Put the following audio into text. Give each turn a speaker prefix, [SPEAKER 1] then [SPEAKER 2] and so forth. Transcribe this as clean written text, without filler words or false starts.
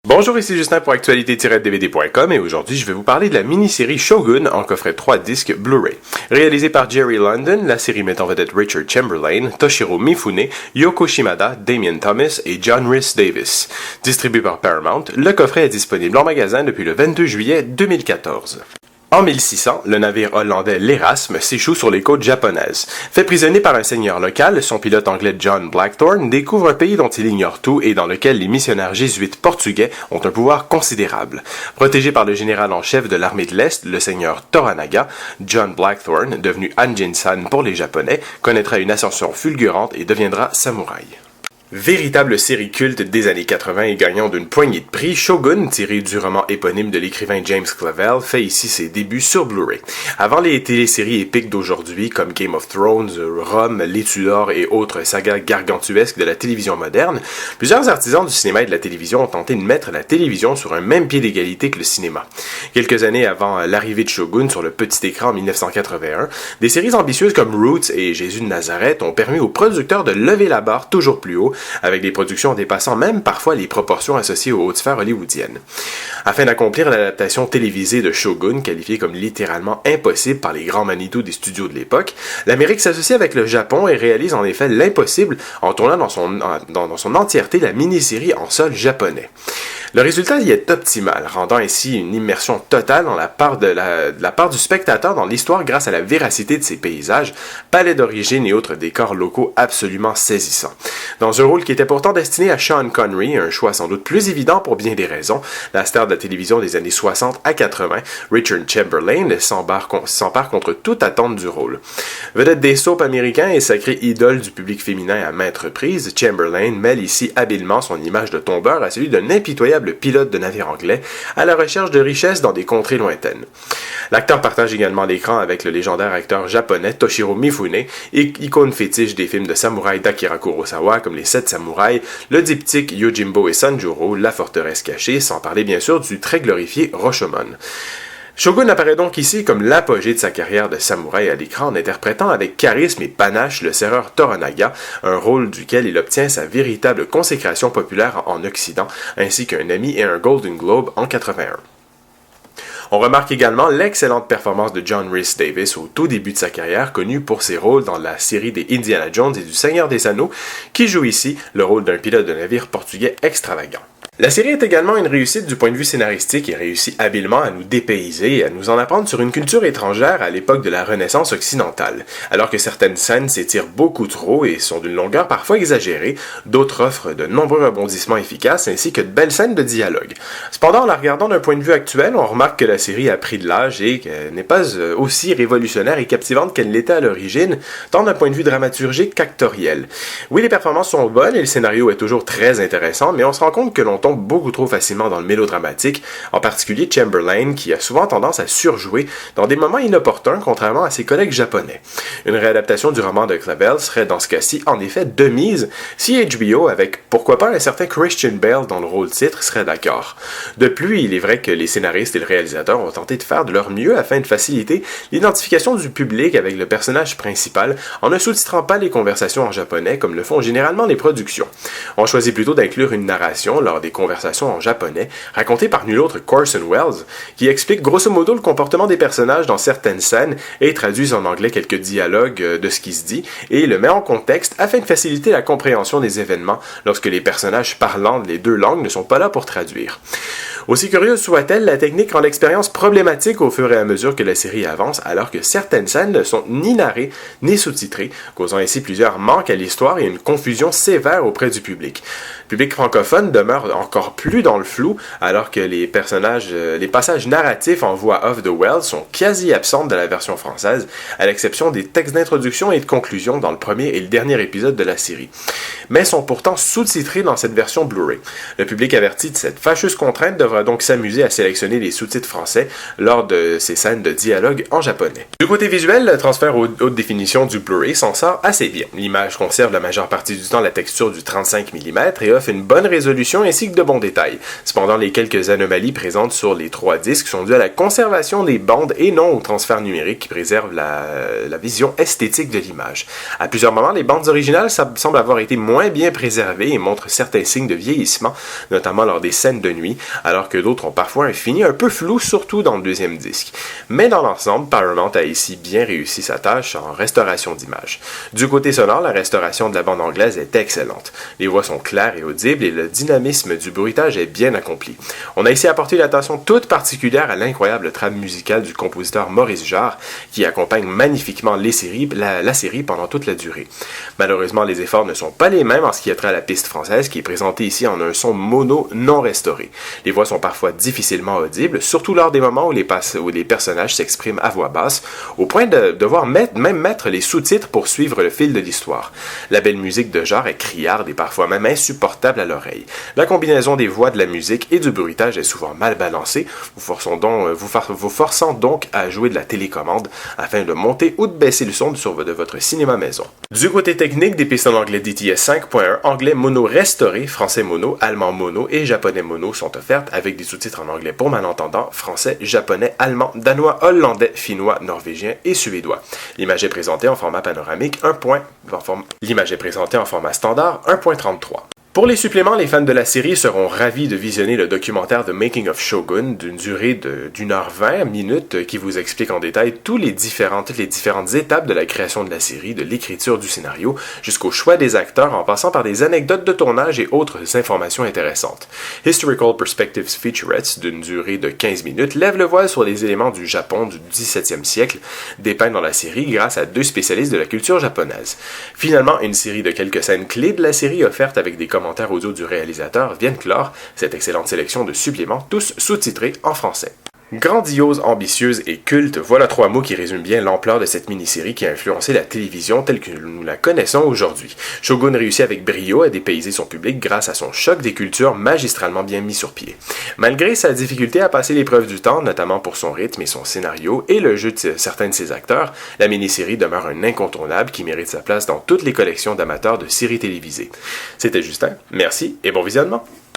[SPEAKER 1] Bonjour, ici Justin pour actualité-dvd.com et aujourd'hui je vais vous parler de la mini-série Shogun en coffret 3 disques Blu-ray. Réalisée par Jerry London, la série met en vedette Richard Chamberlain, Toshiro Mifune, Yoko Shimada, Damien Thomas et John Rhys Davis. Distribué par Paramount, le coffret est disponible en magasin depuis le 22 juillet 2014. En 1600, le navire hollandais l'Erasme s'échoue sur les côtes japonaises. Fait prisonnier par un seigneur local, son pilote anglais John Blackthorne découvre un pays dont il ignore tout et dans lequel les missionnaires jésuites portugais ont un pouvoir considérable. Protégé par le général en chef de l'armée de l'Est, le seigneur Toranaga, John Blackthorne, devenu Anjin-san pour les Japonais, connaîtra une ascension fulgurante et deviendra samouraï. Véritable série culte des années 80 et gagnant d'une poignée de prix, Shogun, tiré du roman éponyme de l'écrivain James Clavell, fait ici ses débuts sur Blu-ray. Avant les téléséries épiques d'aujourd'hui comme Game of Thrones, Rome, Les Tudors et autres sagas gargantuesques de la télévision moderne, plusieurs artisans du cinéma et de la télévision ont tenté de mettre la télévision sur un même pied d'égalité que le cinéma. Quelques années avant l'arrivée de Shogun sur le petit écran en 1981, des séries ambitieuses comme Roots et Jésus de Nazareth ont permis aux producteurs de lever la barre toujours plus haut, avec des productions dépassant même parfois les proportions associées aux hautes sphères hollywoodiennes. Afin d'accomplir l'adaptation télévisée de Shogun, qualifiée comme littéralement impossible par les grands Manitou des studios de l'époque, l'Amérique s'associe avec le Japon et réalise en effet l'impossible en tournant dans son entièreté la mini-série en sol japonais. Le résultat y est optimal, rendant ainsi une immersion totale dans la part du spectateur dans l'histoire grâce à la véracité de ses paysages, palais d'origine et autres décors locaux absolument saisissants. Dans un rôle qui était pourtant destiné à Sean Connery, un choix sans doute plus évident pour bien des raisons, la star de la télévision des années 60 à 80, Richard Chamberlain, s'empare contre toute attente du rôle. Vedette des soaps américains et sacrée idole du public féminin à maintes reprises, Chamberlain mêle ici habilement son image de tombeur à celui d'un impitoyable pilote de navire anglais à la recherche de richesses dans des contrées lointaines. L'acteur partage également l'écran avec le légendaire acteur japonais Toshiro Mifune, icône fétiche des films de samouraï d'Akira Kurosawa comme Les Sept Samouraïs, le diptyque Yojimbo et Sanjuro, La Forteresse Cachée, sans parler bien sûr du très glorifié Rashomon. Shogun apparaît donc ici comme l'apogée de sa carrière de samouraï à l'écran en interprétant avec charisme et panache le serreur Toranaga, un rôle duquel il obtient sa véritable consécration populaire en Occident, ainsi qu'un Emmy et un Golden Globe en 81. On remarque également l'excellente performance de John Rhys Davis au tout début de sa carrière, connu pour ses rôles dans la série des Indiana Jones et du Seigneur des Anneaux, qui joue ici le rôle d'un pilote de navire portugais extravagant. La série est également une réussite du point de vue scénaristique et réussit habilement à nous dépayser et à nous en apprendre sur une culture étrangère à l'époque de la Renaissance occidentale. Alors que certaines scènes s'étirent beaucoup trop et sont d'une longueur parfois exagérée, d'autres offrent de nombreux rebondissements efficaces ainsi que de belles scènes de dialogue. Cependant, en la regardant d'un point de vue actuel, on remarque que la série a pris de l'âge et qu'elle n'est pas aussi révolutionnaire et captivante qu'elle l'était à l'origine, tant d'un point de vue dramaturgique qu'actoriel. Oui, les performances sont bonnes et le scénario est toujours très intéressant, mais on se rend compte que l'on tombe beaucoup trop facilement dans le mélodramatique, en particulier Chamberlain qui a souvent tendance à surjouer dans des moments inopportuns contrairement à ses collègues japonais. Une réadaptation du roman de Clavell serait dans ce cas-ci en effet de mise si HBO avec pourquoi pas un certain Christian Bale dans le rôle titre serait d'accord. De plus, il est vrai que les scénaristes et le réalisateur ont tenté de faire de leur mieux afin de faciliter l'identification du public avec le personnage principal en ne sous-titrant pas les conversations en japonais comme le font généralement les productions. On choisit plutôt d'inclure une narration lors des conversations en japonais, racontée par nul autre qu'Orson Welles, qui explique grosso modo le comportement des personnages dans certaines scènes et traduit en anglais quelques dialogues de ce qui se dit et le met en contexte afin de faciliter la compréhension des événements lorsque les personnages parlant les deux langues ne sont pas là pour traduire. Aussi curieuse soit-elle, la technique rend l'expérience problématique au fur et à mesure que la série avance, alors que certaines scènes ne sont ni narrées ni sous-titrées, causant ainsi plusieurs manques à l'histoire et une confusion sévère auprès du public. Le public francophone demeure encore plus dans le flou, alors que les passages narratifs en voix off de Wells sont quasi absents de la version française, à l'exception des textes d'introduction et de conclusion dans le premier et le dernier épisode de la série, mais sont pourtant sous-titrés dans cette version Blu-ray. Le public averti de cette fâcheuse contrainte devra donc s'amuser à sélectionner les sous-titres français lors de ces scènes de dialogue en japonais. Du côté visuel, le transfert haute définition du Blu-ray s'en sort assez bien. L'image conserve la majeure partie du temps la texture du 35 mm et offre une bonne résolution ainsi que de bons détails. Cependant, les quelques anomalies présentes sur les 3 disques sont dues à la conservation des bandes et non au transfert numérique qui préserve la vision esthétique de l'image. À plusieurs moments, les bandes originales semblent avoir été moins bien préservées et montrent certains signes de vieillissement, notamment lors des scènes de nuit, alors que d'autres ont parfois un fini un peu flou, surtout dans le deuxième disque. Mais dans l'ensemble, Paramount a ici bien réussi sa tâche en restauration d'image. Du côté sonore, la restauration de la bande anglaise est excellente. Les voix sont claires et audibles et le dynamisme du bruitage est bien accompli. On a ici apporté l'attention toute particulière à l'incroyable trame musicale du compositeur Maurice Jarre, qui accompagne magnifiquement la série pendant toute la durée. Malheureusement, les efforts ne sont pas les mêmes en ce qui a trait à la piste française, qui est présentée ici en un son mono non restauré. Les voix sont parfois difficilement audibles, surtout lors des moments où les personnages s'expriment à voix basse, au point de devoir même mettre les sous-titres pour suivre le fil de l'histoire. La belle musique de Jarre est criarde et parfois même insupportable à l'oreille. La combinaison des voix, de la musique et du bruitage est souvent mal balancée, vous forçant donc à jouer de la télécommande afin de monter ou de baisser le son de votre cinéma maison. Du côté technique, des pistes en anglais DTS 5.1, anglais mono restauré, français mono, allemand mono et japonais mono sont offertes avec des sous-titres en anglais pour malentendants, français, japonais, allemand, danois, hollandais, finnois, norvégien et suédois. L'image est présentée en format panoramique L'image est présentée en format standard 1.33. Pour les suppléments, les fans de la série seront ravis de visionner le documentaire The Making of Shogun d'une durée d'1h20 qui vous explique en détail toutes les différentes étapes de la création de la série, de l'écriture du scénario, jusqu'au choix des acteurs en passant par des anecdotes de tournage et autres informations intéressantes. Historical Perspectives Featurettes d'une durée de 15 minutes lève le voile sur les éléments du Japon du 17e siècle dépeints dans la série grâce à 2 spécialistes de la culture japonaise. Finalement, une série de quelques scènes clés de la série offertes avec des commentaires audio du réalisateur viennent clore cette excellente sélection de suppléments, tous sous-titrés en français. Grandiose, ambitieuse et culte, voilà 3 mots qui résument bien l'ampleur de cette mini-série qui a influencé la télévision telle que nous la connaissons aujourd'hui. Shogun réussit avec brio à dépayser son public grâce à son choc des cultures magistralement bien mis sur pied. Malgré sa difficulté à passer l'épreuve du temps, notamment pour son rythme et son scénario et le jeu de certains de ses acteurs, la mini-série demeure un incontournable qui mérite sa place dans toutes les collections d'amateurs de séries télévisées. C'était Justin, merci et bon visionnement!